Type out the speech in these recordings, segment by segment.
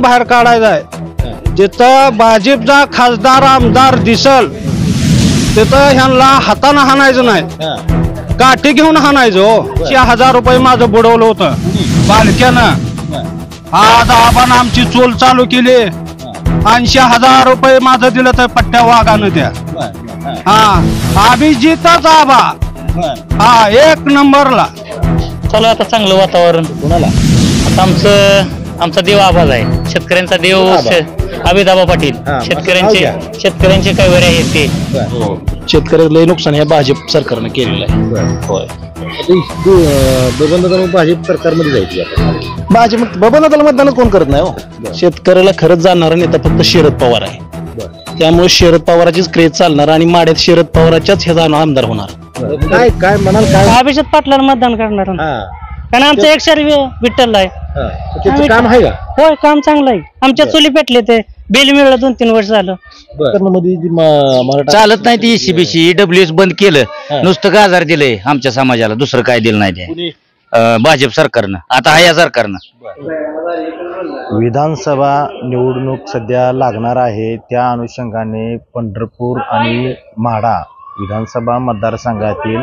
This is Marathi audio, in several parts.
घालून बाहेर काढायचा आहे। जिथं भाजपचा खासदार आमदार दिसल तिथं ह्यांना हातानं हाणायचं नाही, काठी घेऊन हाणायचं। हो 1000 रुपये माझं बुडवलं होतं बालक्यानं, आज आबानं आमची चोल चालू केली। 80,000 रुपये माझं दिलं तर पट्ट्या वाघानं द्या। हा अभिजितच आबा, हा 1 नंबरला। चला आता चांगलं वातावरण कोणाला? आता आमचा देव आबाज आहे, शेतकऱ्यांचा देव अभिदाबा पाटील। शेतकऱ्यांचे काय वर आहेत ते शेतकऱ्याला लय नुकसान या भाजप सरकारनं केलेलं आहे। होय बबनदादा भाजप सरकारमध्ये जायची भाजप बबनदादाला मतदान कोण करत नाही हो। शेतकऱ्याला खरंच जाणारा नेता फक्त शरद पवार आहे, त्यामुळे शरद पवाराचीच क्रेज चालणार आणि माड्यात शरद पवाराच्याच ह्याचा आमदार होणार। काय म्हणाल? काय अभिजित पाटलाला मतदान करणार, कारण आमचं एक विठ्ठल आहे। काम आहे का? होय काम चांगलं आहे, आमच्या चुली पेटले ते बिल मिळलं 2-3 वर्ष झालं। चालत नाही ती ECBC EWS बंद केलं, नुसतं गाजार दिलंय आमच्या समाजाला, दुसरं काय दिलं नाही ते भाजप सरकारनं, आता या सरकारनं। विधानसभा निवडणूक सध्या लागणार आहे, त्या अनुषंगाने पंढरपूर आणि माढा विधानसभा मतदारसंघातील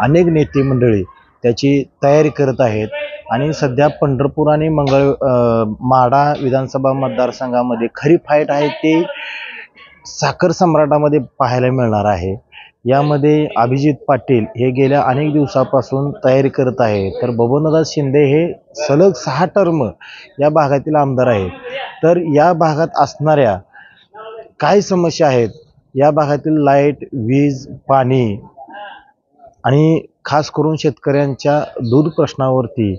अनेक नेते मंडळी त्याची तयारी करत आहेत आणि सध्या पंढरपूर आणि माढा विधानसभा मतदारसंघामध्ये खरी फाईट आहे ते साखर सम्राटामध्ये पाहायला मिळणार आहे। यामध्ये अभिजित पाटील हे गेल्या अनेक दिवसापासून तयारी करत आहे, तर बबनदादा शिंदे हे सलग 6 टर्म या भागातील आमदार आहेत। तर या भागात असणाऱ्या काय समस्या आहेत, या भागातील लाईट, वीज, पाणी आणि खास करून शेतकऱ्यांच्या दूध प्रश्नावरती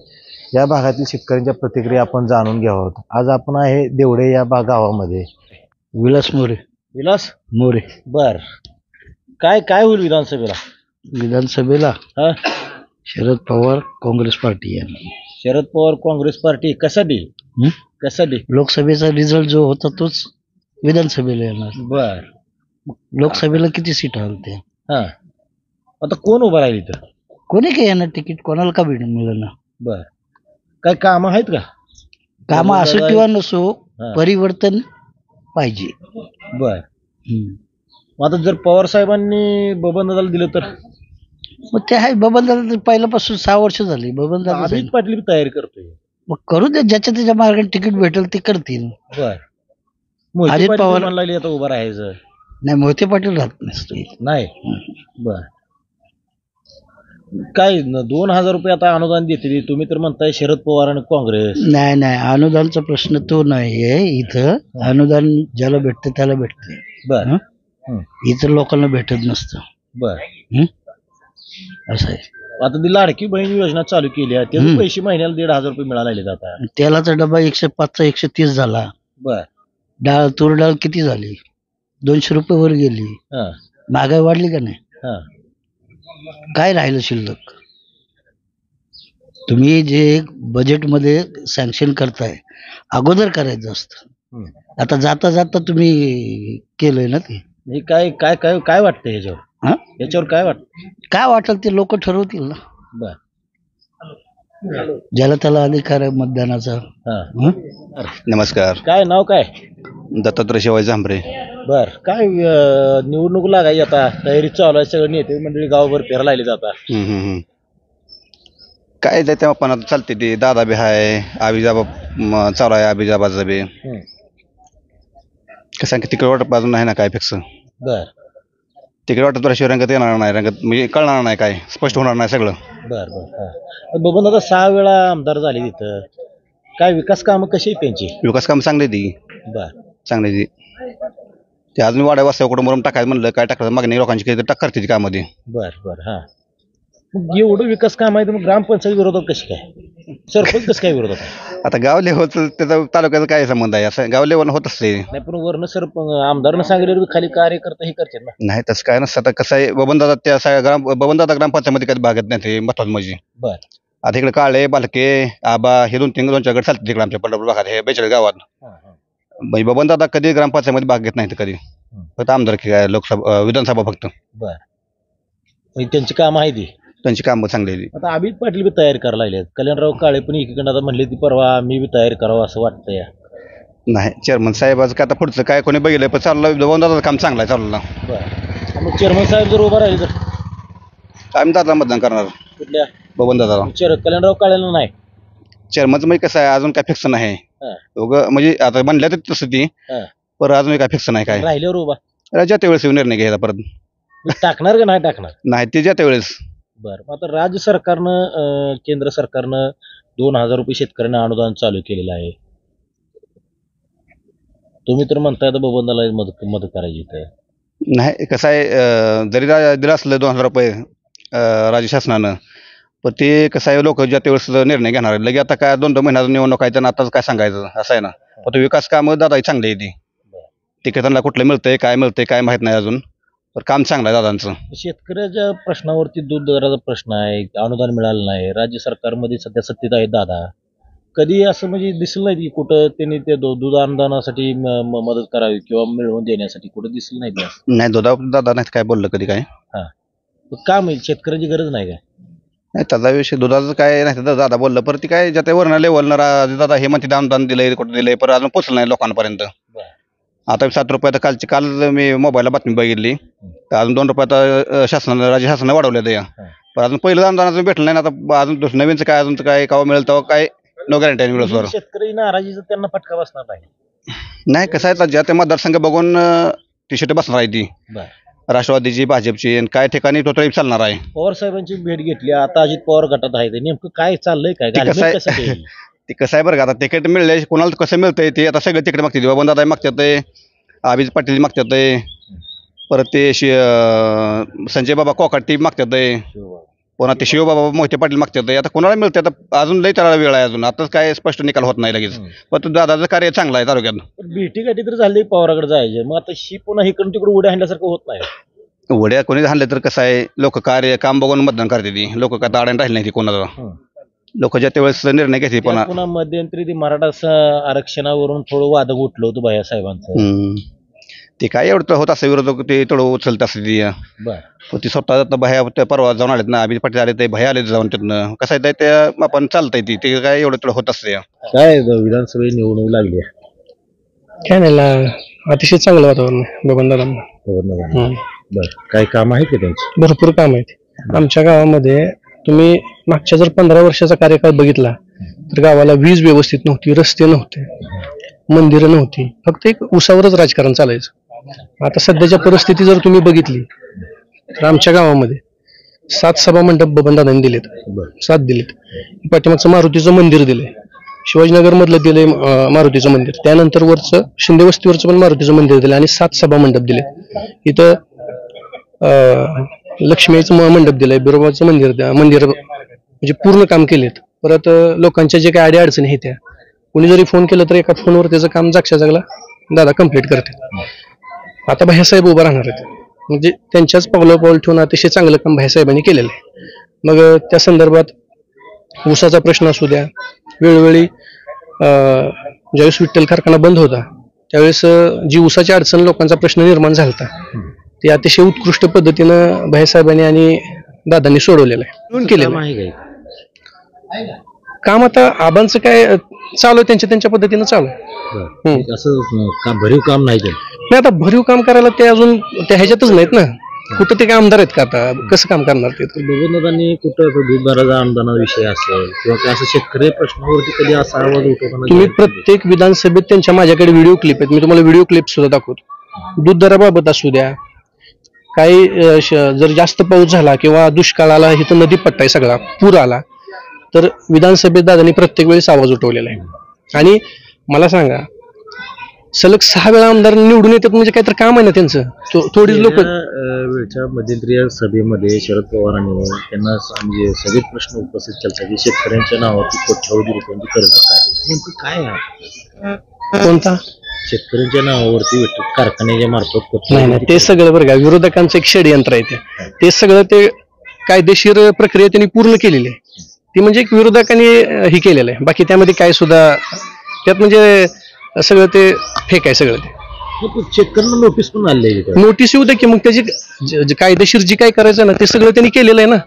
या भागातील शेतकऱ्यांच्या प्रतिक्रिया आपण जाणून घ्यावं। आज आपण आहे देवडे या गावामध्ये। विलास मोरे बर, काय होईल विधानसभेला? शरद पवार काँग्रेस पार्टी आहे। शरद पवार काँग्रेस पार्टी कशासाठी? लोकसभेचा रिझल्ट जो होता तोच विधानसभेला येणार। बर, लोकसभेला किती सीट आलते? आता कोण उभं राहील इथं? कोणी काय येणार तिकीट, कोणाला का मिळेल ना? बर, काय काम आहेत का? काम असं किंवा नसो, परिवर्तन पाहिजे। बर, आता जर पवार साहेबांनी बबनदादाला दिलं तर? मग ते आहे, बबनदादा पहिल्यापासून 6 वर्ष झाली बबनदादा। अभिजित पाटील तयारी करतोय, मग करू दे, ज्याच्या त्याच्या मार्गाने तिकीट भेटेल ते करतील। बर, अजित पवार लागली आता उभं राहायचं नाही, मोहिते पाटील राहत नसतो नाही। बर, काय 2000 रुपये आता अनुदान देते, तुम्ही तर म्हणताय शरद पवार आणि काँग्रेस। नाही, अनुदानचा प्रश्न तो नाहीये इथं, अनुदान ज्याला भेटतं त्याला भेटते। बर, इतर लोकांना भेटत नसतं। बर, असं आहे। आता ती लाडकी बहीण योजना चालू केली आहे, त्याचे पैसे महिन्याला 1500 रुपये मिळाले जातात। तेलाचा डबा 105 130 झाला। बर, तूर डाळ किती झाली? 200 रुपये वर गेली। महागाई वाढली का नाही? काय राहिलं शिल्लक? तुम्ही जे बजेटमध्ये सँक्शन करताय अगोदर करायचं असतं, आता जाता जाता तुम्ही केलंय ना ते। काय काय काय काय वाटतं याच्यावर काय वाटलं ते लोक ठरवतील ना। बर, ज्याला त्याला अधिकार आहे मतदानाचा। नमस्कार, काय नाव काय? दत्तात्रय शिवाजी झांबरे। बर, काय निवडणूक लागायची आता, तयारी चालू आहे, सगळं नेते मंडळी गावभर फिरायला लागले जातात। काय त्या पण आता चालते ते, दादा बी आहे, आबिजाबा चालू आहे, आबिजाबाचा बी कसं तिकडे वाटप अजून नाही ना काय फिक्स। बर, तिकडे वाटप शिवाय रंगत येणार नाही, रंगत म्हणजे कळणार नाही, काय स्पष्ट होणार नाही सगळं। बर बर, बबनदादा 6 वेळा आमदार झाले तिथं, काय विकास कामं कशी आहेत त्यांची? विकास काम चांगले ती। बर, चांगले ती, ते अजून वाड्या वाजता कुठं मरम टाकायचं म्हणलं, काय टाकायचं मागणी लोकांची काही तर करते ती कामध्ये। बर बर, मग एवढं विकास काम आहे तर मग ग्रामपंचायत विरोधात कशी काय, सरपंच कसं काय विरोधात? आता गाव लेवलचं त्याचा तालुक्याचा काय संबंध आहे, असं गाव लेवल होत असते नाही, पण वरनं सरपंच आमदारनं सांगितलं खाली कार्यकर्ता हे करतात ना? नाही, तसं काय नसतं। आता कसं आहे, बबनदादा ग्रामपंचायतमध्ये कधी भागत नाही, ते महत्वाचं म्हणजे। बर, आता इकडे काळे, बालके, आबा हे 2-4 गट चालतात तिकडे आमच्या पंढरपूर भागात, हे 42 गावात। म्हणजे बबनदादा कधी ग्रामपंचायतमध्ये भाग घेत नाही, कधी फक्त आमदारकी काय लोकसभा विधानसभा फक्त। बर, त्यांची कामं आहे ती, त्यांची कामं चांगली। आता अभिजित पाटील बी तयारी करायला लागले, कल्याणराव काळे पण एकीकडे आता म्हणले ती परवा मी बी तयारी करावं असं वाटतंय। नाही चेअरमन साहेबाचं काय आता पुढचं काय कोणी बघितलं पण चाललं बबनदादाचं काम चांगलं आहे चाललं. मग चेअरमन साहेब जर उभा राहिले तर आम्ही दादा मतदान करणार कुठल्या बबनदादाला. कल्याणराव काळेला नाही. चेअरमनचं म्हणजे कसं आहे अजून काय फिक्स नाही उगं म्हणजे आता म्हणलं तर तसं ती पण अजून काय फिक्स नाही काय राहिल्यावर उभा ज्या त्यावेळेस निर्णय घ्यायचा परत टाकणार का नाही टाकणार नाही ते ज्या त्यावेळेस. बरं आता राज्य सरकारनं केंद्र सरकारनं 2,000 रुपये शेतकऱ्यांना अनुदान चालू केलेलं आहे. तुम्ही तर म्हणताय बबनदाला मदत करायची तर नाही कसं आहे जरी दिलं असलं 2,000 रुपये राज्य शासनानं पण ते कसं आहे लोक ज्या त्यावेळेस निर्णय घेणार आहे. लगे आता काय 2-2 महिन्याचं निवडणूक आहे तर आताच काय सांगायचं असं आहे ना. पण विकास कामं दादा चांगली आहे ती. तिकडे त्यांना कुठलं मिळतंय काय माहित नाही अजून पण काम चांगलं आहे दादांचं. शेतकऱ्याच्या प्रश्नावरती दूध दराचा प्रश्न आहे, अनुदान मिळालं नाही. राज्य सरकारमध्ये सध्या सत्तेत आहेत दादा. कधी असं म्हणजे दिसलं नाही की कुठं त्यांनी ते दूध अनुदानासाठी मदत करावी किंवा मिळवून देण्यासाठी कुठं दिसलं नाही. नाही दादा नाही काय बोललं कधी काय. का म्हणजे शेतकऱ्याची गरज नाही काय. नाही त्याचा विषय दुधाचं काय नाही दादा बोललं परत ती काय ज्या वर्ण लेवलनं दादा हे म्हणते अनुदान दिलंय कुठं दिलंय पण अजून पोचलं नाही लोकांपर्यंत. आता 7 रुपये आता काल मी मोबाईलला बातमी बघितली तर अजून 2 रुपये आता शासनानं राज्य शासनानं वाढवले ते पण अजून पहिलं अनुदान अजून भेटलं नाही. आता अजून नवीनचं काय अजून काय कावा मिळेल तेव्हा काय नो गॅरंटी आहे मिळत. शेतकरी नाराजीचा त्यांना फटका बसणार नाही कसं आहे ज्या त्या मतदारसंघ बघून टी शर्ट बसणार आहे ती राष्ट्रवादीची भाजपची आणि काय ठिकाणी तो ट्रिप चालणार आहे. पवार साहेबांची भेट घेतली आता अजित पवार गटात आहे ते नेमकं काय चाललंय काय ते कसं आहे बरं का आता तिकीट मिळले कोणाला कसं मिळतंय ते आता सगळे तिकीट मागतात बबनदादा मागतात अभिजित पाटील मागतात परत ते संजय बाबा कोकाटी मागतात पुन्हा ते शिवबाबा मोहिते पाटील मागतात. आता कोणाला मिळते आता अजून लई त्याला वेळ आहे अजून आताच काय स्पष्ट निकाल होत नाही लगेच. पण दादाचं कार्य चांगलं आहे तालुक्यात. भेटी गाठी तर झाली पवाराकडे जायचे मग आता ही पुन्हा इकडून तिकडे उड्या हाणल्यासारखं होत नाही. उड्या कोणी हाणलं तर कसं आहे लोक काम बघून मतदान करते ती लोक काय ताड्याने राहिले नाही ती कोणाला. लोक ज्या त्यावेळेस निर्णय घेते पुन्हा मध्यंतरी ती मराठा आरक्षणावरून थोडं वाद उठलं होतं भैया साहेबांचं. ते काय एवढं होत असं विरोधक ते थोडं उचलत असते ती स्वतः भया परवा जाऊन आलेत ना अभिजित पाटील आले ते भया आले जाऊन तिथनं कसं आहे ते आपण चालतंय ते काय एवढं थोडं होत असते. काय विधानसभेची निवडणूक लागली काय नाही अतिशय चांगलं वातावरण बबनदादा. काय काम आहे की त्यांची भरपूर काम आहेत आमच्या गावामध्ये. तुम्ही मागच्या जर 15 वर्षाचा कार्यकाळ बघितला तर गावाला वीज व्यवस्थित नव्हती, रस्ते नव्हते, मंदिरं नव्हती, फक्त एक उसावरच राजकारण चालायचं. आता सध्याच्या परिस्थिती जर तुम्ही बघितली तर आमच्या गावामध्ये 7 सभा मंडप बबनदादांनी दिलेत. 7 दिलेत. पाठीमागचं मारुतीचं मंदिर दिलंय, शिवाजीनगर मधलं दिलंय मारुतीचं मंदिर, त्यानंतर वरचं शिंदे वस्तीवरचं पण मारुतीचं मंदिर दिलंय आणि 7 सभा मंडप दिले. इथं लक्ष्मीचं मंडप दिलंय, बिरोबाचं मंदिर म्हणजे पूर्ण काम केलेत. परत लोकांच्या जे काही अडी अडचणी आहेत त्या कुणी जरी फोन केलं तर एका फोनवर त्याचं काम जागला दादा कंप्लीट करते. आता भाईसाहेब उभा राहणार आहेत म्हणजे त्यांच्याच पावलं ठेवून अतिशय चांगलं काम भाईसाहेबांनी केलेलं आहे. मग त्या संदर्भात ऊसाचा प्रश्न असू द्या, वेळोवेळी ज्यावेळेस विठ्ठल कारखाना बंद होता त्यावेळेस जी ऊसाची अडचण लोकांचा प्रश्न निर्माण झाला होता ते अतिशय उत्कृष्ट पद्धतीनं भाईसाहेबांनी आणि दादांनी सोडवलेलं आहे, केलेलं आहे काम. आता आबांचं काय चालू आहे त्यांच्या पद्धतीनं चालू आहे. असं भरीव काम नाही आता भरीव काम करायला ते अजून त्या ह्याच्यातच नाहीत ना. कुठं ते काय आमदार आहेत का आता कसं काम करणार ते. बबनदादांनी कुठं दूध दराचा अनुदानाविषयी असेल किंवा काय असं शेतकरी प्रश्नावरती कधी असा आवाज उठवताना तुम्ही प्रत्येक विधानसभेत त्यांच्या माझ्याकडे व्हिडिओ क्लिप आहेत, मी तुम्हाला व्हिडिओ क्लिप सुद्धा दाखवतो. दूध दराबाबत असू द्या, काही जर जास्त पाऊस झाला किंवा दुष्काळ आला, इथं नदी पट्टा आहे सगळा, पूर आला तर विधानसभेत दादांनी प्रत्येक वेळेस आवाज उठवलेला आहे. आणि मला सांगा सलग 6 वेळा आमदार निवडून येतात म्हणजे काहीतरी काम आहे ना त्यांचं. थोडीच लोक वेळच्या मध्यंतरी सभेमध्ये शरद पवारांनी त्यांना म्हणजे सगळे प्रश्न उपस्थित केला की शेतकऱ्यांच्या नावावरती कोट्यावधी रुपयांची कर्ज काय नेमकं काय आहे कोणता शेतकऱ्यांच्या नावावरती कारखान्याच्या मार्फत नाही ते सगळं बरं का विरोधकांचं एक षडयंत्र आहे. ते सगळं ते कायदेशीर प्रक्रिया त्यांनी पूर्ण केलेली आहे. ती म्हणजे एक विरोधकांनी हे केलेलं आहे. बाकी त्यामध्ये काय सुद्धा त्यात म्हणजे सगळं ते फेक आहे सगळं. ते शेतकऱ्यांना नोटीस पण आले, नोटीस येऊ दे की मग त्याची कायदेशीर जी काय करायचं ना ते सगळं त्यांनी केलेलं आहे ना.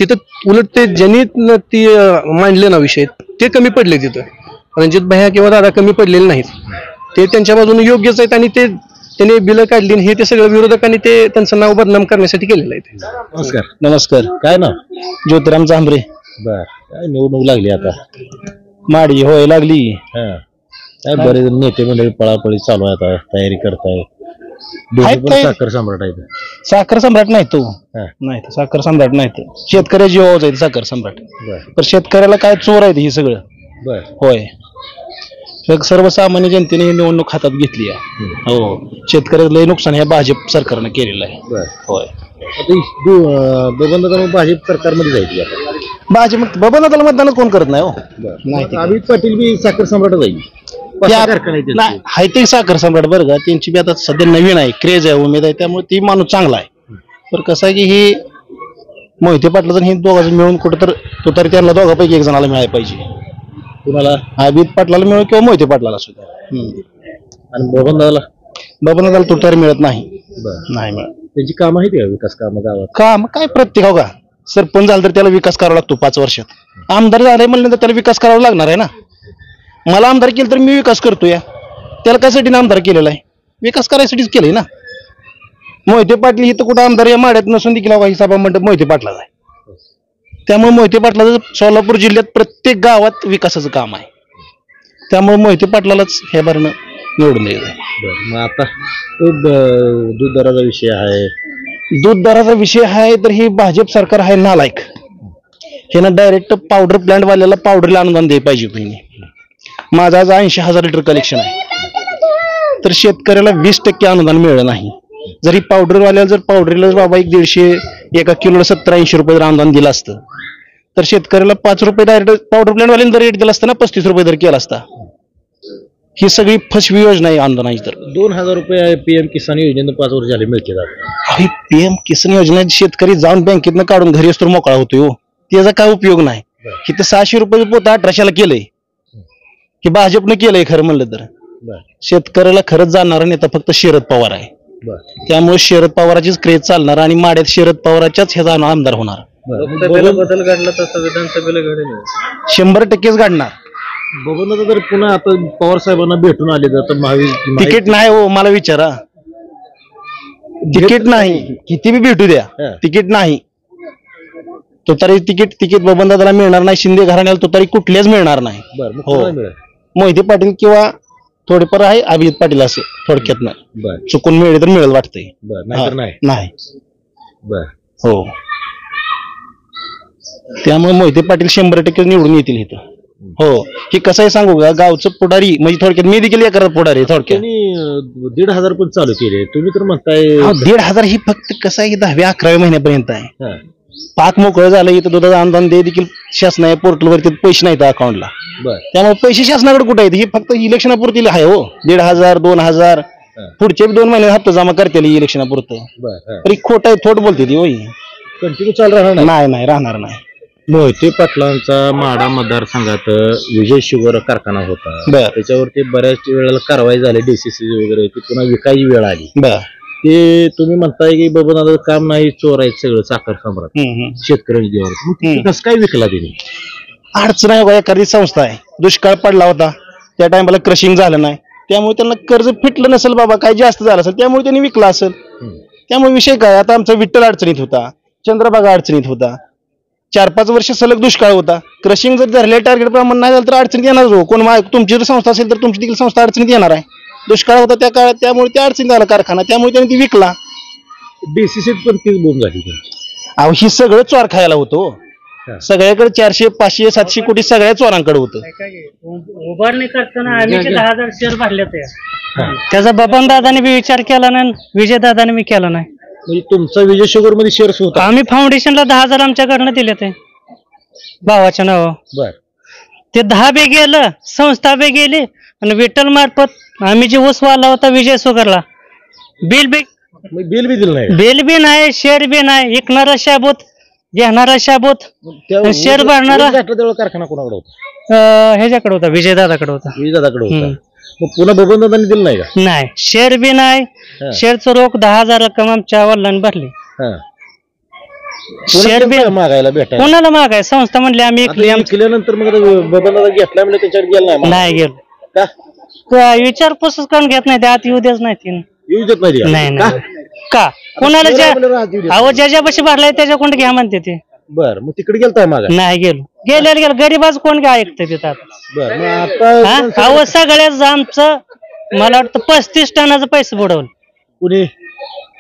तिथं उलट ते ज्यांनी ती मांडले ना विषय ते कमी पडले. तिथं रणजित भैया किंवा दादा कमी पडलेले नाहीत. ते त्यांच्या बाजूने योग्यच आहेत आणि ते त्यांनी बिलं काढली आणि हे ते सगळं विरोधकांनी ते त्यांचं नाव बदनाम करण्यासाठी केलेलं आहे ते. नमस्कार. नमस्कार. काय ना ज्योतिराम चांबरे. बर काय निवडणूक लागली आता. माडी होय लागली. काय बरेच नेते मंडळी पळापळी चालू आहे आता तयारी करताय. आहेत ते. साखर सम्राट आहे साखर सम्राट नाही तो. नाही तो साखर सम्राट नाही तो. शेतकऱ्याची ओवाच आहे साखर सम्राट. पण शेतकऱ्याला काय चोर आहे हे सगळं. बर होय. मग सर्वसामान्य जनतेने ही निवडणूक हातात घेतली आहे. हो. शेतकऱ्याचं लय नुकसान ह्या भाजप सरकारनं केलेलं आहे. बर होय. बबन भाजप सरकारमध्ये जायची आता. भाजप बबनदादाला मतदान कोण करत नाही हो. नाही अमित पाटील बी साखर सम्राट जाईल. नाही हाय ते साखर सम्राट बरं का त्यांची बी आता सध्या नवीन आहे क्रेज आहे उमेद आहे त्यामुळे ती माणूस चांगला आहे. पण कसं आहे की ही मोहिते पाटलाचं हे दोघांचं मिळून कुठं तर तो तरी त्यांना दोघांपैकी एक जणाला मिळायला पाहिजे. कुणाला अमित पाटलाला मिळो किंवा मोहिते पाटलाला सुद्धा. आणि बबनदादाला तो तरी मिळत नाही. नाही मिळत. त्यांची कामं आहेत का विकास कामं गावात. काम काय प्रत्येक हो का सरपंच झालं तर त्याला विकास करावा लागतो 5 वर्षात. आमदार झालाय म्हणलं तर त्याला विकास करावा लागणार आहे ना. मला आमदार केलं तर मी विकास करतो या त्याला कशासाठी आमदार केलेला आहे विकास करायसाठीच केलंय ना. मोहिते पाटील ही तर कुठं आमदार या माड्यात नसून देखील ही सभा मंडप मोहिते पाटलाच आहे. त्यामुळे मोहिते पाटलाचं सोलापूर जिल्ह्यात प्रत्येक गावात विकासाचं काम आहे. त्यामुळे मोहिते पाटलालाच हे भरणं निवडून द्यायचं. मग आता दूध दराचा विषय आहे. दूध दराचा विषय आहे तर ही भाजप सरकार आहे नालायक. हे ना डायरेक्ट पावडर प्लांट वाल्याला पावडरला अनुदान द्यायला पाहिजे होतं. माझा आज 80,000 लिटर कलेक्शन आहे तर शेतकऱ्याला 20% अनुदान मिळलं नाही. जरी पावडरवाल्याला जर पावडरला बाबा 150 एका किलोला 70-80 रुपये जर अनुदान दिलं असतं तर शेतकऱ्याला 5 रुपये डायरेक्ट पावडर प्लांटवाल्याने जर रेट दिला असता ना 35 रुपये दर केला असता. ही सगळी फसवी योजना आहे अनुदानाची. तर 2,000 रुपये PM किसान योजनेनं 5 वर्ष झाले मिळते. PM किसान योजना शेतकरी जाऊन बँकेतनं काढून घरी असतो मोकळा होतोय हो. त्याचा काय उपयोग नाही. इथं 600 रुपये पोत 1800ला केलंय. हे भाजपनं केलंय खरं म्हणलं तर. शेतकऱ्याला खरंच जाणारा नेता फक्त शरद पवार आहे. त्यामुळे शरद पवाराचीच क्रेज चालणार आणि माड्यात शरद पवाराच्याच ह्याचा आमदार होणार. बदल घडला तर संविधान सभेला घडेल 100%च घडणार. बबनदादा जर पुन्हा आता पवार साहेबांना भेटून आले तर महावीर तिकीट नाही हो मला विचारा. तिकीट नाही किती बी भेटू द्या तिकीट नाही. तो तरी तिकीट बबनदादाला मिळणार नाही. शिंदे घराण्याला तो तरी कुठल्याच मिळणार नाही. हो मोहिते पाटील किंवा थोडेफार आहे अभिजित पाटील असं थोडक्यातनं चुकून मिळेल तर मिळेल वाटतंय. नाही हो. त्यामुळे मोहिते पाटील 100% निवडून येतील इथं. हो हे कसं आहे सांगू का गावचं पुढारी म्हणजे थोडक्यात मी देखील एखादा पुढारी थोडक्यात. 1,500 पण चालू केले तुम्ही तर म्हणताय. 1,500 ही फक्त कसं आहे 10व्या-11व्या महिन्यापर्यंत आहे. पाक मोकळं झालं इथं दुधाचं अनुदान दे देखील शासनाच्या पोर्टलवरती पैसे नाहीत अकाउंटला. त्यामुळे पैसे शासनाकडे कुठे आहेत. हे फक्त इलेक्शनापुरती आहे हो. 1,500 2,000 पुढचे 2 महिने हप्ता जमा करते इलेक्शनापुरतं. तरी खोट आहे थोट बोलते ती होई. कंटिन्यू चालू राहणार नाही राहणार नाही. मोहिते पाटलांचा माढा मतदारसंघात विजय शुगर कारखाना होता. त्याच्यावरती बऱ्याच वेळेला कारवाई झाली DCC वगैरे ती पुन्हा विकायची वेळ आली. ते तुम्ही म्हणताय की बबनदादा काम नाही चोर आहेत सगळं साखर सम्राट शेतकऱ्यांच्या जीवावर कसं काय विकला तिने. अडचण आहे एखादी संस्था आहे दुष्काळ पडला होता त्या टायमाला क्रशिंग झालं नाही त्यामुळे त्यांना कर्ज फिटलं नसेल बाबा काही जास्त झालं असेल त्यामुळे त्यांनी विकला असेल. त्यामुळे विषय काय आता आमचा विठ्ठल अडचणीत होता चंद्रभागा अडचणीत होता 4-5 वर्ष सलग दुष्काळ होता. क्रशिंग जर धरले टार्गेट प्रमाण नाही झालं तर अडचणीत येणार हो. कोण तुमची जर संस्था असेल तर तुमची देखील संस्था अडचणीत येणार आहे. दुष्काळ होता त्या काळात त्यामुळे त्या अडचणीत आला कारखाना त्यामुळे त्यांनी ती विकला. DCC पण तीच बोंब झाली. अहो ही सगळं चोर खायला होतो. सगळ्याकडे 400 500 700 कोटी सगळ्या चोरांकडे होतं. उभारणी करताना आम्ही 10,000 शेअर भरले त्याचा बबनदादाने बी विचार केला नाही विजयदादाने बी केला नाही. म्हणजे तुमचा विजय शुगर मध्ये शेअर्स होता. आम्ही फाउंडेशनला 10,000 आमच्याकडनं दिले ते भावाच्या नावावर. ते 10 बी गेलं संस्था बी गेली आणि विठ्ठल मार्फत आम्ही जे ऊस वाला होता विजय शुगरला बिल बी दिलं नाही. बिल बी नाही शेअर बी नाही. विकणारा शाबूत घेणारा शाबूत शेअर भरणारा कारखाना कोणाकडे होता. ह्याच्याकडे होता विजयदादाकडे होता. मग पुन्हा बबनदादांनी दिलं नाही का. नाही शेअर बी नाही. शेअरचं रोख 10,000 रक्कम आमच्या वडिलांनी भरली. शेअर बी मागायला भेटा कोणाला मागाय संस्था म्हणली आम्ही विकल्यानंतर मग बबनदादा घेतला म्हणजे त्याच्यावर गेला नाही गेलो. विचारपूसच करून घेत नाही ते आत येऊ देत नाही ती येऊ देत नाही का? नाही नाही का कोणाला अहो ज्याच्यापाशी भरलाय त्याच्याकडून घ्या म्हणते ते बर मग तिकडे गेलताय मागा नाही गेलो गरीबाच कोण काय ऐकतं तिथं आता? बर मग आता अहो सगळ्याच आमचं मला वाटतं 35 टनाचं पैसे बुडवलं कुणी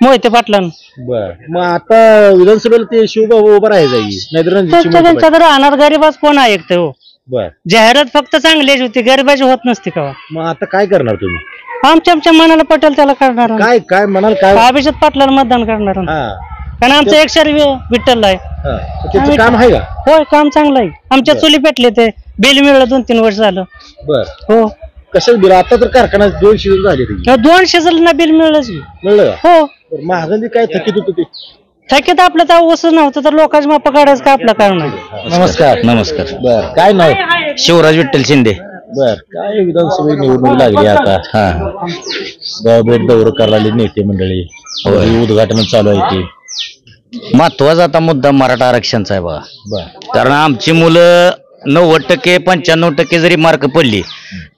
मोहिते पाटलांना. बर मग आता विधानसभेला ते शिवबाबा उभा राहायचा त्यांच्या तर राहणार गरीबाच कोण ऐकतं हो. बर जाहिरात फक्त चांगलीच होती गरीबाची होत नसती का मग आता काय करणार तुम्ही आमच्या मनाला पटेल त्याला करणार आम्ही. काय काय म्हणाल काय अभिजित पाटलाला मतदान करणार आम्ही. हा कारण आमचं एकशे विठ्ठल आहे. हा. त्याचं काम आहे का होय काम चांगलं आहे आमच्या चुली पेटले ते बिल मिळलं 2-3 वर्ष झालं. बर हो कशाच बिल आता तर कारखाना 200 झाले ते 200 झालं ना बिल मिळलंच की. मिळलं का? हो बरं, महागाई काय थकीत होतं ते थकीत आपलं तर वसूल नव्हतं तर लोकांची माप काढायचं का आपलं कारण आहे. नमस्कार नमस्कार. बर काय नाव शिवराज विठ्ठल शिंदे. बर काय विधानसभा निवडणूक लागली आता हा गावभेट दौरा करायला नेते मंडळी उद्घाटन चालू आहे ते महत्वाचा आता मुद्दा मराठा आरक्षणचा आहे बघा. बर कारण आमची मुलं 90% 95% जरी मार्क पडली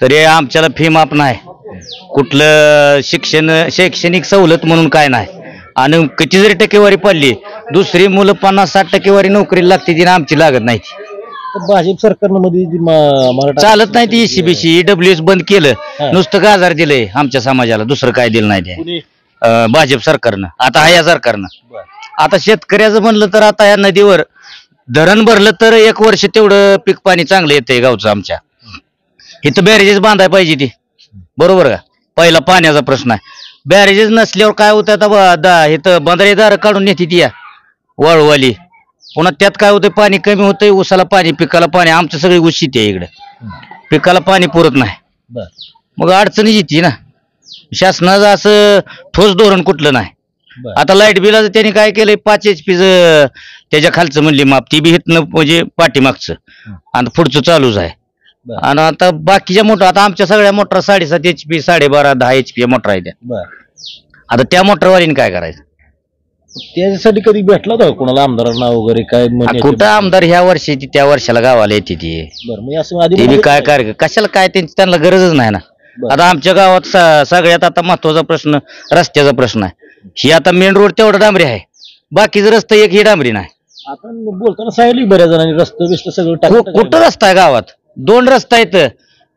तरी आमच्याला फी माफ नाही, कुठलं शैक्षणिक सवलत म्हणून काय नाही. आणि किती जरी टक्केवारी पडली दुसरी मुलं 50-60 टक्केवारी नोकरीला लागते ती आमची लागत नाही. भाजप सरकारनं मध्ये मराठा चालत नाही ती ECBC EWS बंद केलं, नुसतं गाजार दिलंय आमच्या समाजाला, दुसरं काय दिलं नाही ते भाजप सरकारनं. आता ह्या सरकारनं आता शेतकऱ्याचं म्हणलं तर आता ह्या नदीवर धरण भरलं तर 1 वर्ष तेवढं पीक पाणी चांगलं येतंय गावचं. आमच्या इथं बॅरेजेस बांधाय पाहिजे ती, बरोबर का? पहिला पाण्याचा प्रश्न आहे. बॅरेजेस नसल्यावर काय होतं आता इथं बंधारेदार काढून नेते ती या वाळूवाली, पुन्हा त्यात काय होतंय पाणी कमी होतंय, ऊसाला पाणी पिकाला पाणी. आमचं सगळी ऊस शेती आहे इकडे, पिकाला पाणी पुरत नाही, मग अडचणी येते ना. शासनाचं असं ठोस धोरण कुठलं नाही. आता लाईट बिलाचं त्यांनी काय केलंय 5 HP त्याच्या खालचं म्हणली माप ती बी हितनं म्हणजे पाठीमागचं आणि पुढचं चालूच आहे. आणि आता बाकीच्या मोटर आता आमच्या सगळ्या मोटर 7.5 HP 12.5 10 HP मोटर आहे त्या. आता त्या मोटरवालीने काय करायचं? त्याच्यासाठी कधी भेटला होता कोणाला आमदारांना वगैरे काय कुठं आमदार ह्या वर्षी त्या वर्षाला गावाला येते ती. बरं मग असं आधी ते बी काय काय कशाला काय त्यांना गरजच नाही ना. आता आमच्या गावात सगळ्यात आता महत्वाचा प्रश्न रस्त्याचा प्रश्न आहे. ही आता मेन रोड तेवढा डांबरी आहे, बाकीचं रस्ता एक ही डांबरी नाही. आता बोलताना सांगितलं बऱ्याच जणांनी रस्ते बिस्त सगळं कुठं रस्ता आहे गावात? 2 रस्ता आहेत,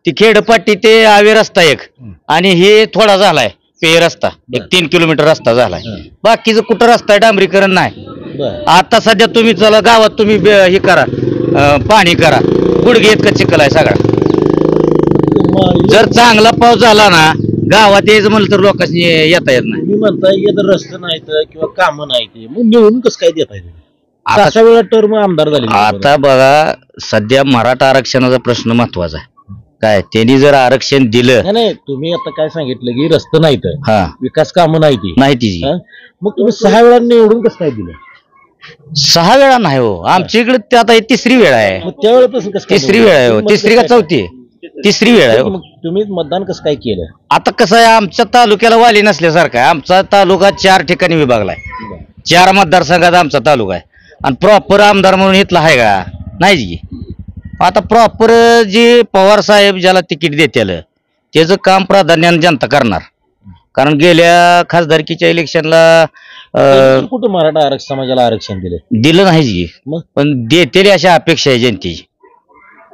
ती खेडपाटी ते आवे रस्ता एक आणि हे थोडा झालाय पेय रस्ता, एक 3 किलोमीटर रस्ता झालाय. बाकीचं कुठं रस्ता आहे डांबरीकरण नाही. आता सध्या तुम्ही चला गावात तुम्ही हे करा, पाणी करा, गुडघे इतकं चिखल आहे सगळा. जर चांगला पाऊस झाला ना गावात यायचं म्हणलं तर लोकांनी येता येत नाही. तुम्ही म्हणताय की तर रस्ते नाहीत किंवा कामं नाही ते मग निवडून कसं काय देत आहे अशा वेळा टर्म आमदार झाले. आता बघा सध्या मराठा आरक्षणाचा प्रश्न महत्वाचा आहे. काय त्यांनी जर आरक्षण दिलं नाही तुम्ही आता काय सांगितलं की रस्ते नाहीत, हा विकास कामं नाही ती मग तुम्ही 6 वेळा निवडून कसं काय दिलं? 6 वेळा नाही हो, आमच्या इकडे ते आता 3री वेळ आहे. मग त्यावेळेपासून कसं 3री वेळ आहे हो, 3री का 4थी? 3री वेळ आहे. मग तुम्ही मतदान कसं काय केलं? आता कसं आहे आमच्या तालुक्याला वाली नसल्यासारखं आहे. आमचा तालुका 4 ठिकाणी विभागलाय, 4 मतदारसंघात आमचा तालुका आहे. आणि प्रॉपर आमदार म्हणून इथला आहे का? नाही की. आता प्रॉपर जे पवार साहेब ज्याला तिकीट देतील त्याचं काम प्राधान्याने जनता करणार. कारण गेल्या खासदारकीच्या इलेक्शनला कुठं मराठा आरक्षण समाजाला आरक्षण दिलं नाही की, पण देतील अशा अपेक्षा आहे जनतेची.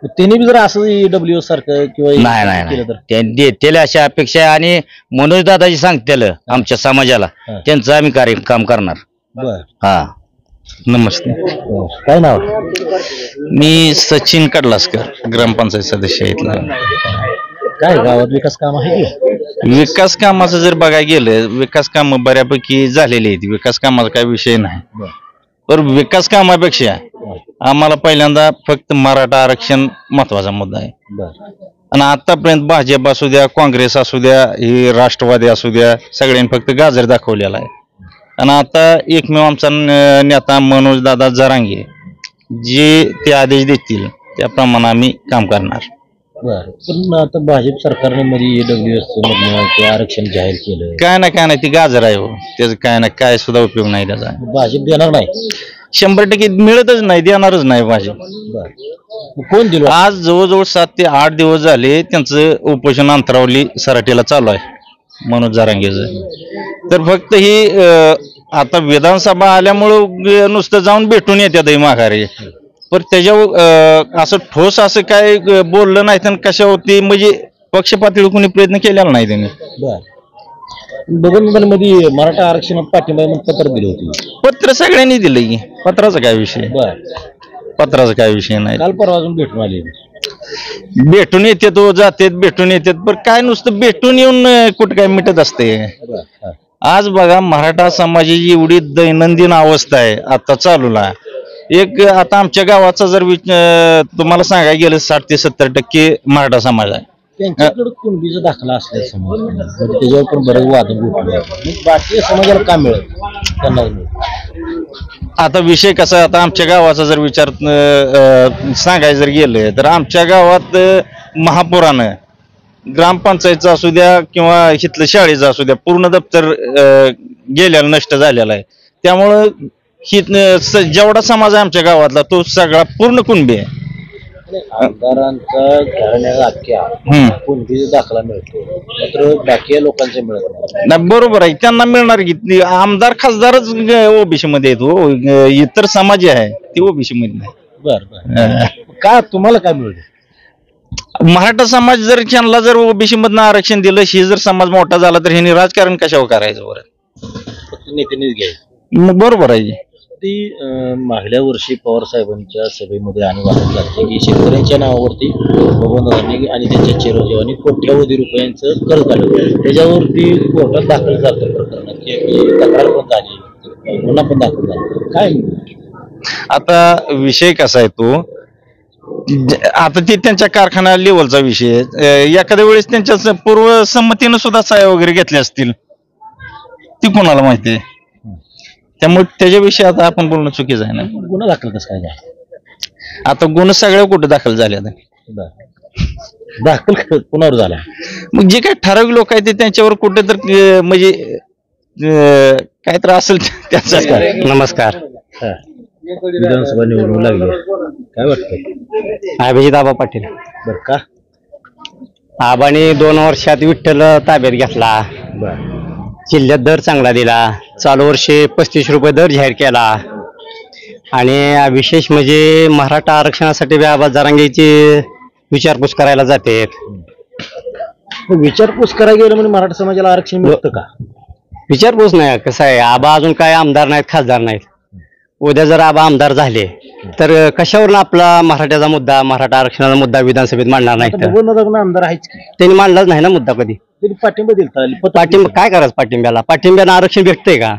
त्यांनी बी जर असं EWS सारखं किंवा नाही त्यांनी देतील अशा अपेक्षा आहे. आणि मनोज दादाजी सांगतील आमच्या समाजाला त्यांचं आम्ही काम करणार. हा नमस्ते. काय नाव? मी सचिन कडलासकर, ग्रामपंचायत सदस्य इथला. काय गावात विकास काम आहे की? विकास कामाचं जर बघायला गेलं विकास काम बऱ्यापैकी झालेली आहेत, विकास कामाचा काही विषय नाही. पण विकास कामापेक्षा आम्हाला पहिल्यांदा फक्त मराठा आरक्षण महत्वाचा मुद्दा आहे. आणि आतापर्यंत भाजप असू द्या, काँग्रेस असू द्या, ही राष्ट्रवादी असू द्या, सगळ्यांनी फक्त गाजर दाखवलेला आहे. आणि आता एकमेव आमचा नेता मनोज दादा जरांगे जे ते आदेश देतील त्याप्रमाणे आम्ही काम करणार. पण आता भाजप सरकारने मध्ये EWS आरक्षण जाहीर केलं. काय नाही ती गाजर आहे हो, त्याचं काय ना काय सुद्धा उपयोग नाही त्याचा. भाजप देणार नाही. 100% मिळतच नाही, देणारच नाही भाजप. कोण दिलं आज जवळजवळ 7 ते 8 दिवस झाले त्यांचं उपोषण अंतरावली सराटीला चालू आहे मनोज जरांगेचं. तर फक्त ही आता विधानसभा आल्यामुळं नुसतं जाऊन भेटून येतात माघारी, पण त्याच्यावर असं ठोस असं काय बोललं नाही. तर कशावरती म्हणजे पक्ष पातळीवर कोणी प्रयत्न केलेला नाही त्यांनी. मध्ये मराठा आरक्षणात पाठिंबा म्हणून पत्र दिले होते. पत्र सगळ्यांनी दिलं की, पत्राचा काय विषय, पत्राचा काय विषय नाही. काल परवा अजून भेटून आले, भेटून येते तो जाते, भेटून येतात, पण काय नुसतं भेटून येऊन कुठं काय मिटत असते. आज बघा मराठा समाजाची एवढी दैनंदिन अवस्था आहे आता चालूला. एक आता आमच्या गावाचा जर तुम्हाला सांगायला गेलं 60 ते 70% मराठा समाज आहे. त्यांच्याकडे कुणबीचा दाखला असल्यासमोर त्याच्यावर पण बरेच वाद बाकी समाजाला का मिळेल त्यांना. आता विषय कसा, आता आमच्या गावाचा जर विचार सांगायचं जर गेलं तर आमच्या गावात महापुरानं ग्रामपंचायतचं असू द्या किंवा इथलं शाळेचं असू द्या पूर्ण दप्तर गेलेलं नष्ट झालेला आहे. त्यामुळं ही जेवढा समाज आहे आमच्या गावातला तो सगळा पूर्ण कुणबी आहे. आमदारांचा घराण्याचा अख्ख्या कुणबीचा दाखला मिळतो, मात्र बाकी लोकांचे मिळत नाही. बरोबर आहे, त्यांना मिळणार की. आमदार खासदारच ओबीसी मध्ये येतो, इतर समाज आहे ते ओबीसी मध्ये नाही. बरं का तुम्हाला काय मिळतं? मराठा समाज जर त्यांना जर ओबीसी मधनं आरक्षण दिलं, ही जर समाज मोठा झाला तर ह्यांनी राजकारण कशावर करायचं बरं? नेत्यांनीच घ्यायचं. मग बरोबर आहे. ती मागल्या वर्षी पवार साहेबांच्या सभेमध्ये आणि वाटत लागते की शेतकऱ्यांच्या नावावरती बबनदादांनी आणि त्यांच्या चिरंजीवांनी कोट्यावधी रुपयांचं कर्ज काढलं. त्याच्यावरती कोर्टात दाखल झालं प्रकरण, तक्रार पण झाली, गुन्हा पण दाखल झाला. काय आता विषय कसा आहे तो, आता ती त्यांच्या कारखाना लेवलचा विषय आहे. एखाद्या वेळेस त्यांच्या पूर्व संमतीनं सुद्धा सह्या वगैरे घेतल्या असतील, ती कोणाला माहिती आहे. त्यामुळे त्याच्याविषयी आता आपण बोलणं चुकीचं आहे ना. गुन्हा दाखल कसं काय झाला? आता गुन्हा सगळ्या कुठे दाखल झाले, दाखल कुणावर झाला? मग जे काही ठराविक लोक आहेत ते त्यांच्यावर कुठे तर म्हणजे काय तर असेल त्याचा. नमस्कार. विधानसभा निवडणूक लागली, काय वाटतंय? अभिजित आबा पाटील. बर का? आबाने 2 वर्षात विठ्ठल ताब्यात घेतला, जिल्ह्यात दर चांगला दिला, चालू वर्षी 35 रुपये दर जाहीर केला, आणि विशेष म्हणजे मराठा आरक्षणासाठी आबा जरांगेची विचारपूस करायला जाते. विचारपूस करायला गेलं म्हणजे मराठा समाजाला आरक्षण मिळतं का? विचारपूस नाही, कसं आहे, आबा अजून काय आमदार नाहीत, खासदार नाहीत. उद्या जर आबा आमदार झाले तर कशावरून आपला मराठ्याचा मुद्दा, मराठा आरक्षणाचा मुद्दा विधानसभेत मांडणार नाही. आमदार आहेच की, त्यांनी मांडलाच नाही ना मुद्दा कधी. पाठिंबा दिला, पाठिंबा काय करायचं? पाठिंब्यानं आरक्षण भेटतंय का?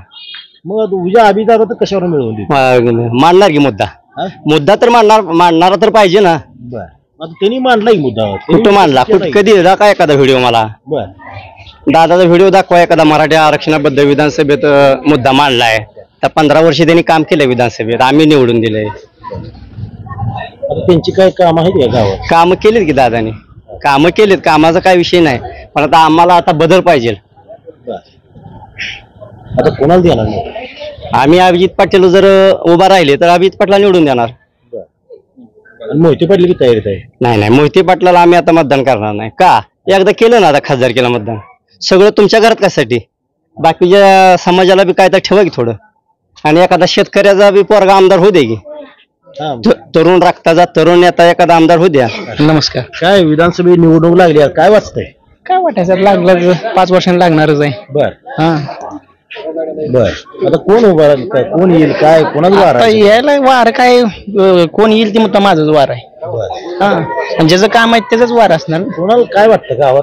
मग उद्या अभिदाबा तर कशावर मिळवून मांडणार की मुद्दा तर मांडणारा तर पाहिजे ना. त्यांनी मांडला मुद्दा, कुठं मांडला, कधी दाखवा एखादा व्हिडिओ मला. दादाचा व्हिडिओ दाखवा एखादा मराठा आरक्षणाबद्दल विधानसभेत मुद्दा मांडलाय. तर 15 वर्षी त्यांनी काम केलंय विधानसभेत, आम्ही निवडून दिलंय. त्यांची काय काम आहेत या गावात? कामं केलीत की दादानी, कामं केलीत, कामाचा काय विषय नाही. पण आता आम्हाला आता बदल पाहिजे. आता कोणाला देणार? आम्ही अभिजित पाटील जर उभा राहिले तर अभिजित पाटला निवडून देणार. मोहिते पाटील की तयारीत आहे? नाही, मोहिते पाटलाला आम्ही आता मतदान करणार नाही. का? एकदा केलं ना आता खासदार केलं मतदान, सगळं तुमच्या घरात कशासाठी? बाकीच्या समाजाला बी काय तर ठेवा की थोडं. आणि एखादा शेतकऱ्याचा बी पोरगा आमदार होऊ दे की, तरुण रक्ताचा तरुण नेता एखादा आमदार होऊ द्या. नमस्कार. काय विधानसभा निवडणूक लागली, काय वाटतंय? काय वाटायचं, लागलं 5 वर्षांनी लागणारच आहे. बर आता कोण उभा राहील, काय कोण येईल, काय कोणाचं वार आहे? यायला वार काय, कोण येईल ते मुद्दा माझंच वार आहे. ज्याचं काम आहे त्याच वार असणार. कोणाला काय वाटतं गावात?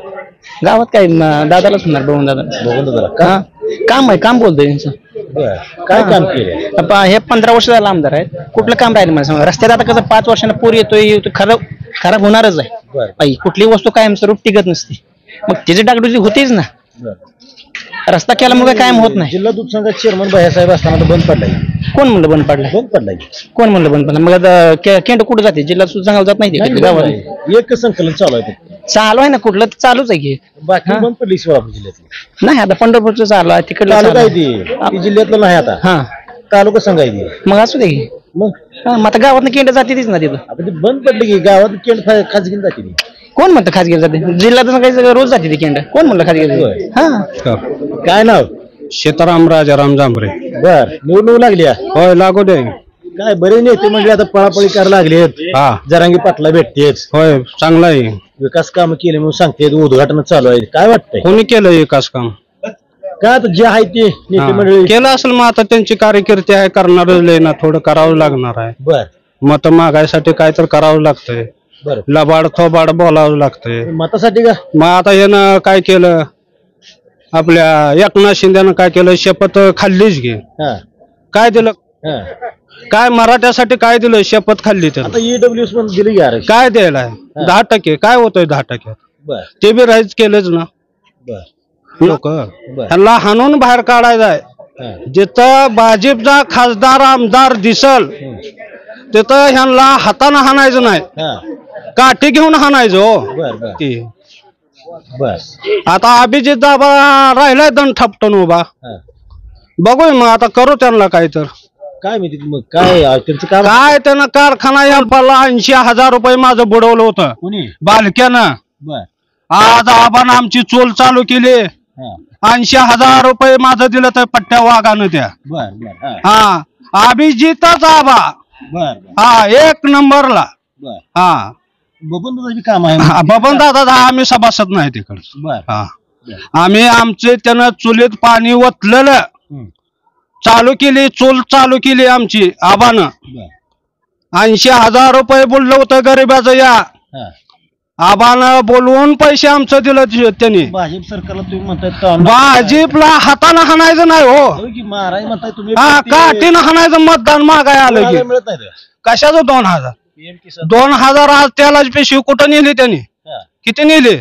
गावात काय दादालाच होणार, बघून दादा. काम आहे, काम बोलतोय त्यांचं. काय काम केलं? हे 15 वर्ष झालं आमदार आहेत, कुठलं काम राहिलं मला सांगा. रस्त्यात आता कसं 5 वर्षांना पूर येतोय, खराब होणारच आहे. कुठली वस्तू कायमस्वरूप टिकत नसते, मग त्याची डागडुजी होतेच ना. रस्ता केल्यामुळे कायम होत नाही. जिल्हा दूध संघाचे चेअरमन भैयासाहेब असताना तर बंद पडलाय. कोण म्हणलं बंद पडलाय? कोण म्हणलं बंद पडला? मग आता केंद्र कुठं जाते? जिल्हा दूध संघाला जात नाही गावाला. एक संकलन चालू आहे, चालू आहे ना, कुठलं चालूच आहे की. बाकी बंद पडली सोलापूर जिल्ह्यातली नाही. आता पंढरपूरचं चालू आहे, तिकडलं जिल्ह्यातलं नाही आता. तालुका सांगायची मग असू दे की. मग मग आता गावात केंद्र जाते तीच ना तिथं. आपण ते बंद पडले की गावात केंद्र खाजगी जाते ती. कोण म्हणतं खाजगी जाते? जिल्ह्यात काही रोज जाते ती केंद्र. कोण म्हणलं खाजगी जाते? हा काय नाव? सीताराम राजाराम जांभरे. बर निवडणूक लागली होय लागू दे. काय बरे नेते म्हणजे आता पळापळी करायला लागलेत. हा जरांगी पाटला भेटतेच. होय चांगला आहे. विकास काम केले म्हणून सांगते उद्घाटन चालू आहे. काय वाटतंय कोणी केलं विकास काम? काय आता जे आहे ते नेते मंडळी केलं असेल मग आता त्यांची कार्यकर्ते आहे करणारच ना थोडं करावं लागणार आहे. बर मत मागायसाठी काय तर करावं लागतंय. बर लबाड थोबाड बोलावं लागतंय. मतासाठी का मग आता यानं काय केलं आपल्या एकनाथ शिंदेनं काय केलं शपथ खाल्लीच घे. काय दिलं काय मराठ्यासाठी काय दिलं शपथ खाल्ली तर आता ईडब्ल्यूएस पण दिली यार. काय द्यायला 10% काय होतंय 10%? बर ते बी राईज केलंच ना. बर लोक ह्यांना हाणून बाहेर काढायचंय. जिथं भाजपचा खासदार आमदार दिसल तिथं ह्यांना हातानं हाणायचं नाही काठी घेऊन हाणायचं हो. बर बर ती बर आता अभिजित दाबा राहिलाय दण ठपटून उभा. बघूय मग आता करू त्यांना काय तर काय माहिती मग काय त्यांचं काम काय त्यानं कारखाना या 80,000 रुपये माझं बुडवलं होतं कोणी? बालक्यानं. बर आज आबानं आमची चोल चालू केली. 80,000 रुपये माझं दिलं तर पट्ट्या वाघानं त्या. बर बर हा अभिजितच आबा. बर हा 1 नंबरला. बर हा बबन दादाची काम आहे. बबन दादा आम्ही सभासद नाही तिकडं. बर हा आम्ही आमचे त्यानं चुलीत पाणी ओतलेलं चालू केली चूल चालू केली आमची आबानं. 80,000 रुपये बोललं होतं गरीबाचं या आबानं बोलवून पैसे आमचं दिलं त्यांनी. भाजप सरकारला तुम्ही म्हणताय भाजपला हातानं हाणायचं नाही हो. महाराज म्हणताय तुम्ही हा काठीनं हाणायचं मतदान मागाय आलं की. मिळत नाही. कशाचं 2,000? 2,000 आज त्यालाच पेशी कुठं नेली त्यांनी? किती नेली?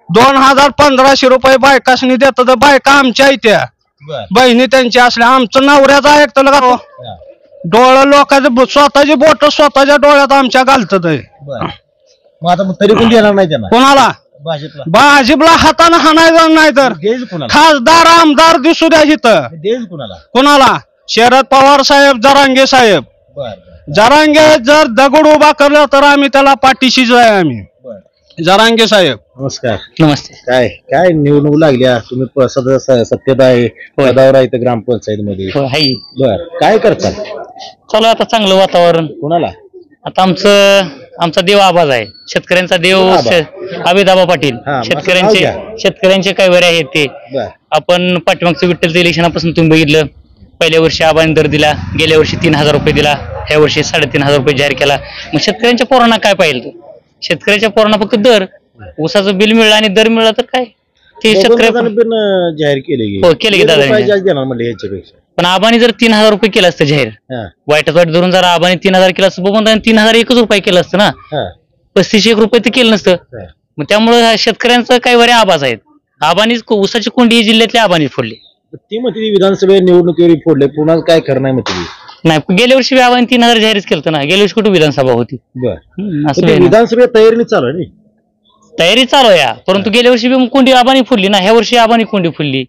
2,000 1,500 रुपये बायकासनी देतात तर बायका आमच्या त्या बहिणी त्यांच्या असल्या. आमचं नवऱ्याचं ऐकतं का डोळं लोकांचे स्वतःची बोट स्वतःच्या डोळ्यात आमच्या घालतात. मग आता तरी पण देणार नाही त्यांना. कोणाला? भाजपला. भाजपला हातानं हाणायचं नाही तर खासदार आमदार दिसू द्या इथं. देईल कुणाला? कोणाला? शरद पवार साहेब जरांगे साहेब. जरांगे जर दगड उभा करला तर आम्ही त्याला पाठीशी जाय. आम्ही जरांगे साहेब. नमस्कार. नमस्ते. काय काय निवडणूक लागल्या तुम्ही सत्तेत आहे पदावर आहे ग्रामपंचायत मध्ये. बर काय करतात? चला आता चांगलं वातावरण. कोणाला? आता आमचा देव आबाज आहे. शेतकऱ्यांचा देव अभिदाबा पाटील. शेतकऱ्यांचे काय वरे आहेत ते. आपण पाठीमागचं विठ्ठलचं इलेक्शनापासून तुम्ही बघितलं. पहिल्या वर्षी आबाने दर दिला. गेल्या वर्षी 3,000 रुपये दिला. ह्या वर्षी 3,500 रुपये जाहीर केला. मग शेतकऱ्यांच्या पोरांना काय पाहिजे? शेतकऱ्याच्या पोरांना फक्त दर ऊसाचं बिल मिळलं आणि दर मिळाला तर काय ते शेतकऱ्या जाहीर केले. हो केले की दादा. याच्यापेक्षा पण आबाने जर 3,000 रुपये केलं असतं जाहीर वाईटात वाईट धरून जर आबाने 3,000 केलं असतं बघून 3,001 रुपये केलं असतं ना. 35 रुपये तर केलं नसतं. मग त्यामुळे शेतकऱ्यांचं काही वरे आबाज आहेत. आबानीच ऊसाची कोंडी जिल्ह्यातल्या आबानी फोडली. ती म्हणते विधानसभा निवडणुकीवर फोडले पुन्हा काय करणार म्हणते. नाही गेल्या वर्षी आबाने 3,000 जाहीरच केलं ना. गेल्या वर्षी कुठे विधानसभा होती? विधानसभेत तयारी चालू आहे. तयारी चालू आहे परंतु गेल्या वर्षी कोंडी आबानी फोडली ना. ह्या वर्षी आबानी कोंडी फोडली.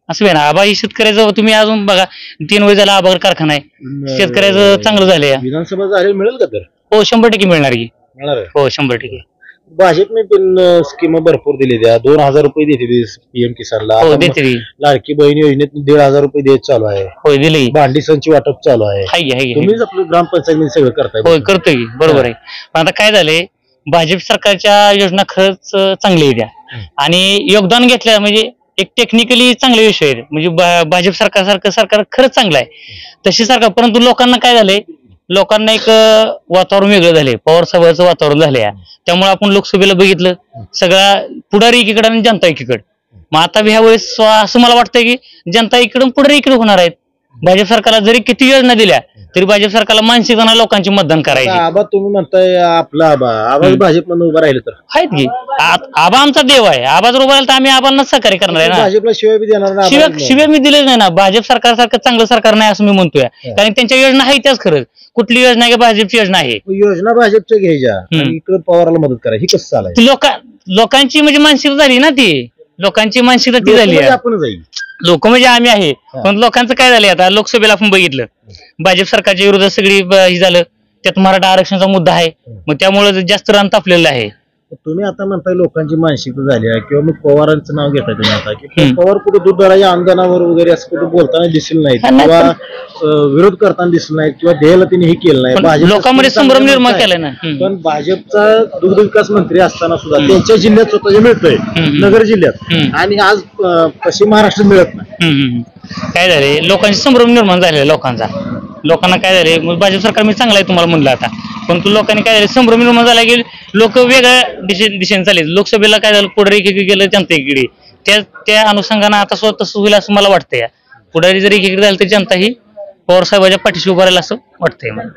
असं ना. आबा ही शेतकऱ्याचं तुम्ही अजून बघा 3 वर्ष झाला आबागर कारखाना आहे. शेतकऱ्याचं चांगलं झालंय. विधानसभा झाले मिळेल का तर? हो 100% मिळणार की. हो 100%. भाजपने पण स्कीम भरपूर दिली द्या. 2,000 रुपये देते पीएम किसानला. हो देते. लाडकी बहीण योजनेत 1,500 रुपये देत चालू आहे. होय दिली. भांडी संच वाटप चालू आहे. तुम्हीच आपलं ग्रामपंचायत सगळं करताय. होय करतोय बरोबर आहे. पण आता काय झालंय भाजप सरकारच्या योजना खरंच चांगल्या आहेत त्या. आणि योगदान घेतल्या म्हणजे एक टेक्निकली चांगले विषय आहेत. म्हणजे भाजप सरकारसारखं सरकार खरंच चांगलं आहे तशी सरकार. परंतु लोकांना काय झालंय लोकांना एक वातावरण वेगळं झालंय. पवार साहेबांचं वातावरण झालंय. त्यामुळे आपण लोकसभेला बघितलं सगळा पुढारी एकीकडे आणि जनता एकीकडे. मग आता ह्या वेळेस असं मला वाटतंय की जनता इकडून पुढारी इकडे होणार आहेत. भाजप सरकारला जरी किती योजना दिल्या तरी भाजप सरकारला मानसिकता लोकांची मतदान करायची. आबा तुम्ही म्हणताय आपला आबा भाजप म्हणून उभा राहिलं तर आहेत की. आबा आमचा देव आहे. आबा जर उभा राहिला तर आम्ही आबांनाच सहकार्य करणार आहे ना. भाजपला शिवाय बी देणार नाही. शिवाय मी दिलेच नाही ना. भाजप सरकारसारखं चांगलं सरकार नाही असं मी म्हणतोय. कारण त्यांच्या योजना आहे त्याच खरंच. कुठली योजना आहे भाजपची योजना आहे. योजना भाजपच्या घ्यायच्या इकडे पवाराला मदत करायची. ही कसं चालाय? लोकांची म्हणजे मानसिकता झाली ना ती. लोकांची मानसिकता ती झाली. आपण जाईल लोक म्हणजे आम्ही आहे, पण लोकांचं काय झालंय आता लोकसभेला आपण बघितलं भाजप सरकारच्या विरोधात सगळी हे झालं, त्यात मराठा आरक्षणाचा मुद्दा आहे, मग त्यामुळे जास्त रान तापलेलं आहे. तुम्ही आता म्हणताय लोकांची मानसिकता झाली आहे किंवा मग पवारांचं नाव घेताय तुम्ही आता की पवार कुठे दूध दराच्या अनुदानावर वगैरे असं कुठे बोलताना दिसलं नाही किंवा विरोध करताना दिसलं नाही किंवा ध्येयाला तिने हे केलं नाही. भाजप लोकांमध्ये संभ्रम निर्माण केलाय ना. पण भाजपचा दुग्ध विकास मंत्री असताना सुद्धा त्यांच्या जिल्ह्यात स्वतःच्या मिळतंय, नगर जिल्ह्यात, आणि आज पश्चिम महाराष्ट्रात मिळत नाही. काय झाले लोकांचे संभ्रम निर्माण झालेला लोकांचा. लोकांना काय झाले मग भाजप सरकार मी चांगलं आहे तुम्हाला म्हणलं आता, पण लोकांनी काय झाले संभ्रम निर्माण झाला की लोक वेगळ्या दिशेने चालले. लोकसभेला काय झालं पुढे एकीकडे गेलं जनता एकीकडे, त्या अनुषंगानं आता स्वतः होईल असं मला वाटतंय. पुढारी जरी एकीकडे झालं तरी जनता ही पवार साहेबांच्या पाठीशी उभा राहील असं वाटतंय मला.